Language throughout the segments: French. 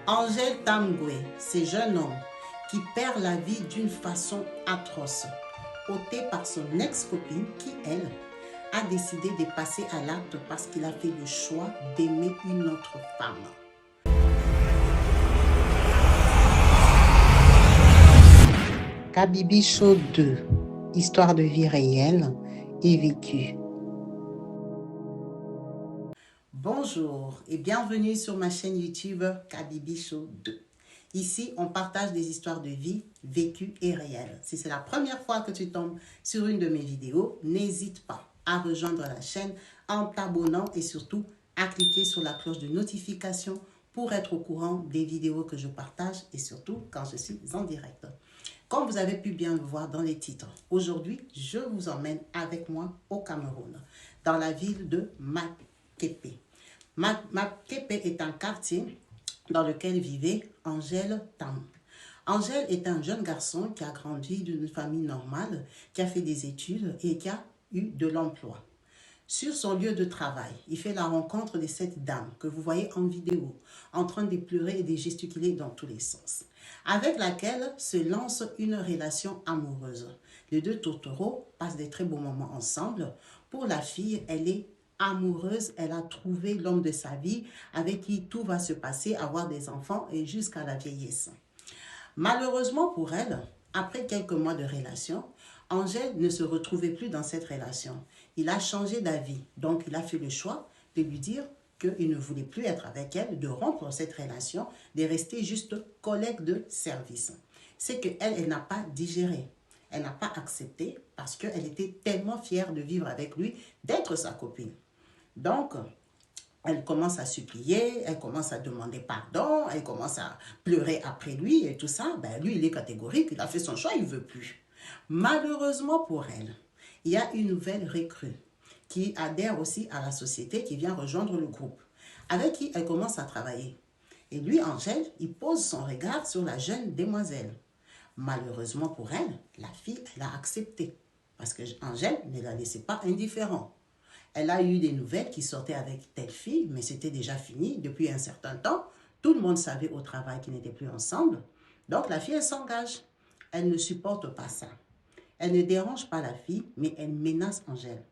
Angèle Tamgwe, ce jeune homme qui perd la vie d'une façon atroce, ôté par son ex-copine qui, elle, a décidé de passer à l'acte parce qu'il a fait le choix d'aimer une autre femme. Kabibi Show 2, histoire de vie réelle et vécue. Bonjour et bienvenue sur ma chaîne YouTube Kabibi Show 2. Ici, on partage des histoires de vie vécues et réelles. Si c'est la première fois que tu tombes sur une de mes vidéos, n'hésite pas à rejoindre la chaîne en t'abonnant et surtout à cliquer sur la cloche de notification pour être au courant des vidéos que je partage et surtout quand je suis en direct. Comme vous avez pu bien le voir dans les titres, aujourd'hui, je vous emmène avec moi au Cameroun, dans la ville de Makepe. Makepe est un quartier dans lequel vivait Angèle Tam. Angèle est un jeune garçon qui a grandi d'une famille normale, qui a fait des études et qui a eu de l'emploi. Sur son lieu de travail, il fait la rencontre de cette dame que vous voyez en vidéo, en train de pleurer et de gesticuler dans tous les sens, avec laquelle se lance une relation amoureuse. Les deux tourtereaux passent des très beaux moments ensemble. Pour la fille, elle est amoureuse, elle a trouvé l'homme de sa vie avec qui tout va se passer, avoir des enfants et jusqu'à la vieillesse. Malheureusement pour elle, après quelques mois de relation, Angèle ne se retrouvait plus dans cette relation. Il a changé d'avis, donc il a fait le choix de lui dire qu'il ne voulait plus être avec elle, de rompre cette relation, de rester juste collègue de service. C'est qu'elle, elle n'a pas digéré. Elle n'a pas accepté parce qu'elle était tellement fière de vivre avec lui, d'être sa copine. Donc, elle commence à supplier, elle commence à demander pardon, elle commence à pleurer après lui et tout ça. Ben, lui, il est catégorique, il a fait son choix, il ne veut plus. Malheureusement pour elle, il y a une nouvelle recrue qui adhère aussi à la société, qui vient rejoindre le groupe, avec qui elle commence à travailler. Et lui, Angèle, il pose son regard sur la jeune demoiselle. Malheureusement pour elle, la fille, elle a accepté. Parce que Angèle ne la laissait pas indifférente. Elle a eu des nouvelles qui sortaient avec telle fille, mais c'était déjà fini depuis un certain temps. Tout le monde savait au travail qu'ils n'étaient plus ensemble. Donc la fille, elle s'engage. Elle ne supporte pas ça. Elle ne dérange pas la fille, mais elle menace Angèle.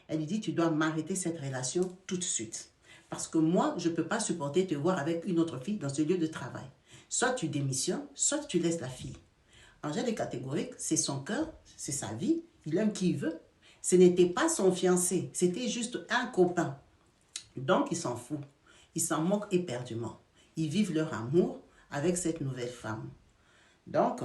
Elle lui dit, tu dois m'arrêter cette relation tout de suite. Parce que moi, je ne peux pas supporter te voir avec une autre fille dans ce lieu de travail. Soit tu démissionnes, soit tu laisses la fille. Angèle est catégorique, c'est son cœur, c'est sa vie, il aime qui il veut. Ce n'était pas son fiancé, c'était juste un copain. Donc, il s'en fout. Ils s'en moquent éperdument. Ils vivent leur amour avec cette nouvelle femme. Donc,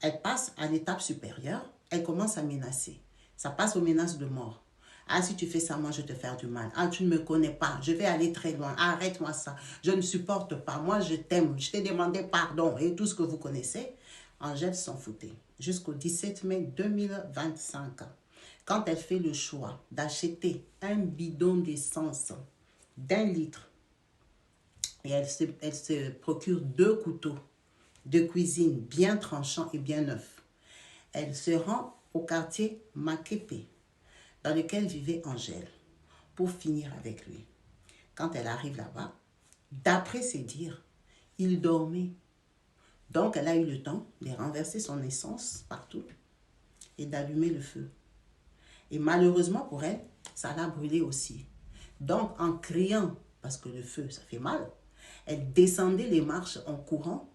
elle passe à l'étape supérieure. Elle commence à menacer. Ça passe aux menaces de mort. Ah, si tu fais ça, moi, je vais te faire du mal. Ah, tu ne me connais pas. Je vais aller très loin. Arrête-moi ça. Je ne supporte pas. Moi, je t'aime. Je t'ai demandé pardon. Et tout ce que vous connaissez. Angèle s'en foutait. Jusqu'au 17 mai 2025. Quand elle fait le choix d'acheter un bidon d'essence d'1 litre et elle se procure 2 couteaux de cuisine bien tranchants et bien neufs, elle se rend au quartier Makepe, dans lequel vivait Angèle, pour finir avec lui. Quand elle arrive là-bas, d'après ses dires, il dormait. Donc elle a eu le temps de renverser son essence partout et d'allumer le feu. Et malheureusement pour elle, ça l'a brûlé aussi. Donc, en criant, parce que le feu, ça fait mal, elle descendait les marches en courant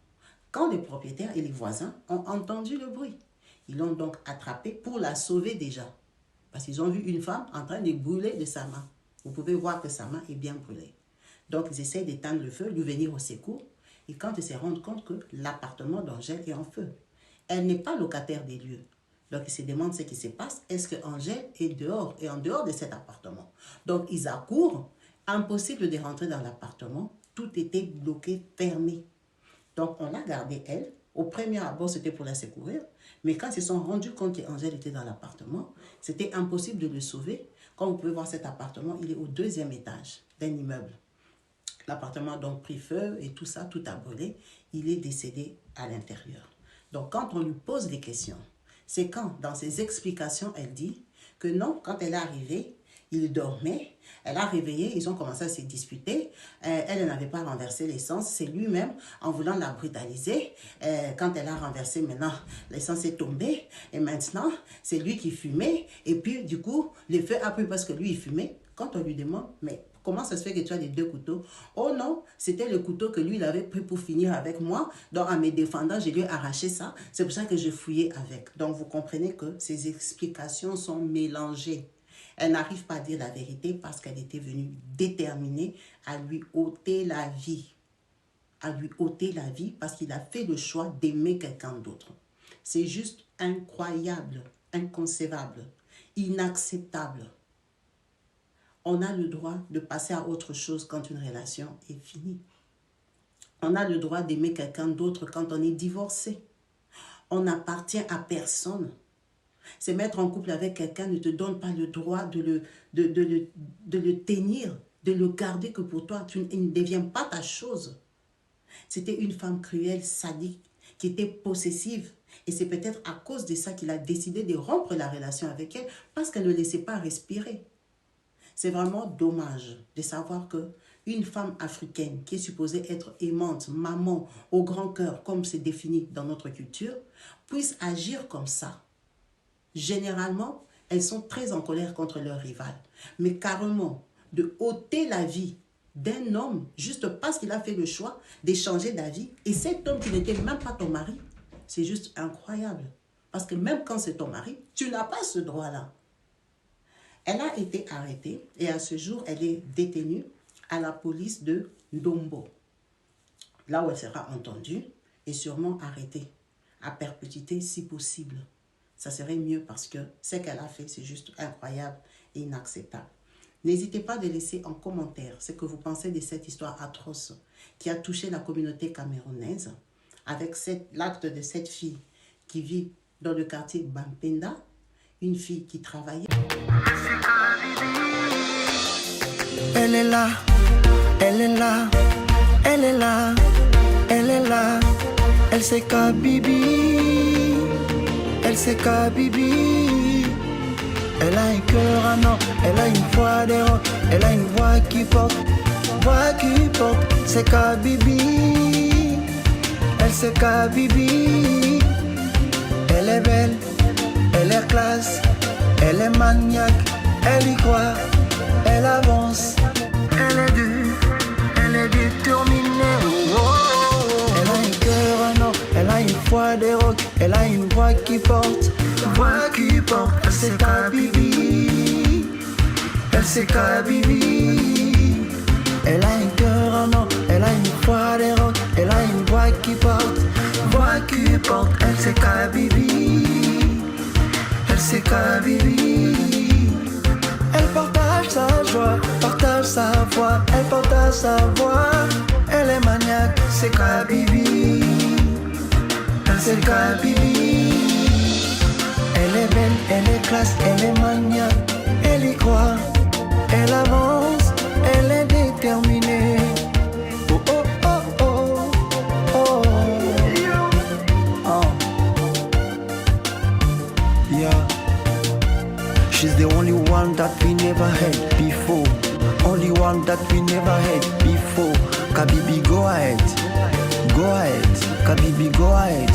quand les propriétaires et les voisins ont entendu le bruit. Ils l'ont donc attrapée pour la sauver déjà. Parce qu'ils ont vu une femme en train de brûler de sa main. Vous pouvez voir que sa main est bien brûlée. Donc, ils essayent d'éteindre le feu, lui venir au secours. Et quand ils se rendent compte que l'appartement d'Angèle est en feu, elle n'est pas locataire des lieux. Donc, ils se demandent ce qui se passe. Est-ce que Angèle est dehors et en dehors de cet appartement? Donc, ils accourent. Impossible de rentrer dans l'appartement. Tout était bloqué, fermé. Donc, on l'a gardée, elle. Au premier abord, c'était pour la secourir. Mais quand ils se sont rendus compte qu'Angèle était dans l'appartement, c'était impossible de le sauver. Comme vous pouvez voir, cet appartement, il est au 2e étage d'un immeuble. L'appartement a donc pris feu et tout ça, tout a brûlé. Il est décédé à l'intérieur. Donc, quand on lui pose des questions, c'est quand, dans ses explications, elle dit que non, quand elle est arrivée, Il dormait. Elle a réveillé, ils ont commencé à se disputer. Elle n'avait pas renversé l'essence. C'est lui-même, en voulant la brutaliser, quand elle a renversé, maintenant, l'essence est tombée. Et maintenant, c'est lui qui fumait. Et puis, du coup, le feu a pris parce que lui, il fumait. Quand on lui demande, mais comment ça se fait que tu as les deux couteaux? Oh non, c'était le couteau que lui, il avait pris pour finir avec moi. Donc, en me défendant, je lui ai arraché ça. C'est pour ça que je fouillais avec. Donc, vous comprenez que ces explications sont mélangées. Elle n'arrive pas à dire la vérité parce qu'elle était venue déterminée à lui ôter la vie. À lui ôter la vie parce qu'il a fait le choix d'aimer quelqu'un d'autre. C'est juste incroyable, inconcevable, inacceptable. On a le droit de passer à autre chose quand une relation est finie. On a le droit d'aimer quelqu'un d'autre quand on est divorcé. On n'appartient à personne. Se mettre en couple avec quelqu'un ne te donne pas le droit de le tenir, de le garder que pour toi. Il ne devient pas ta chose. C'était une femme cruelle, sadique, qui était possessive. Et c'est peut-être à cause de ça qu'il a décidé de rompre la relation avec elle, parce qu'elle ne le laissait pas respirer. C'est vraiment dommage de savoir qu'une femme africaine qui est supposée être aimante, maman, au grand cœur, comme c'est défini dans notre culture, puisse agir comme ça. Généralement, elles sont très en colère contre leur rival. Mais carrément, de ôter la vie d'un homme juste parce qu'il a fait le choix d'échanger d'avis, et cet homme qui n'était même pas ton mari, c'est juste incroyable. Parce que même quand c'est ton mari, tu n'as pas ce droit-là. Elle a été arrêtée et à ce jour, elle est détenue à la police de Ndombo. Là où elle sera entendue et sûrement arrêtée à perpétuité si possible. Ça serait mieux parce que ce qu'elle a fait, c'est juste incroyable et inacceptable. N'hésitez pas à laisser en commentaire ce que vous pensez de cette histoire atroce qui a touché la communauté camerounaise avec l'acte de cette fille qui vit dans le quartier Bampenda, une fille qui travaillait. Elle est là, elle est là, elle est là, elle est là, elle c'est Kabibi. Elle c'est Kabibi. Elle a un cœur à non, elle a une voix d'héros, elle a une voix qui porte, c'est Kabibi. Elle c'est Kabibi. Elle est belle, elle est classe, elle est maniaque, elle y croit, elle avance, elle est dure, elle est déterminée. Elle a un cœur à non, elle a une voix d'héros, elle a une voix qui porte, elle c'est Kabibi, elle c'est Kabibi. Elle a un cœur en or, elle a une voix d'héros, elle a une voix qui porte, elle c'est Kabibi, elle c'est Kabibi. Elle partage sa joie, partage sa voix, elle partage sa voix, elle est maniaque, c'est Kabibi, elle c'est Kabibi. Elle est belle, elle est classe, elle est maniaque, elle y croit, elle avance, elle est déterminée. Oh oh oh oh oh oh. Yeah. She's the only one that we never had before. Only one that we never had before. Kabibi, go ahead. Go ahead. Kabibi, go ahead.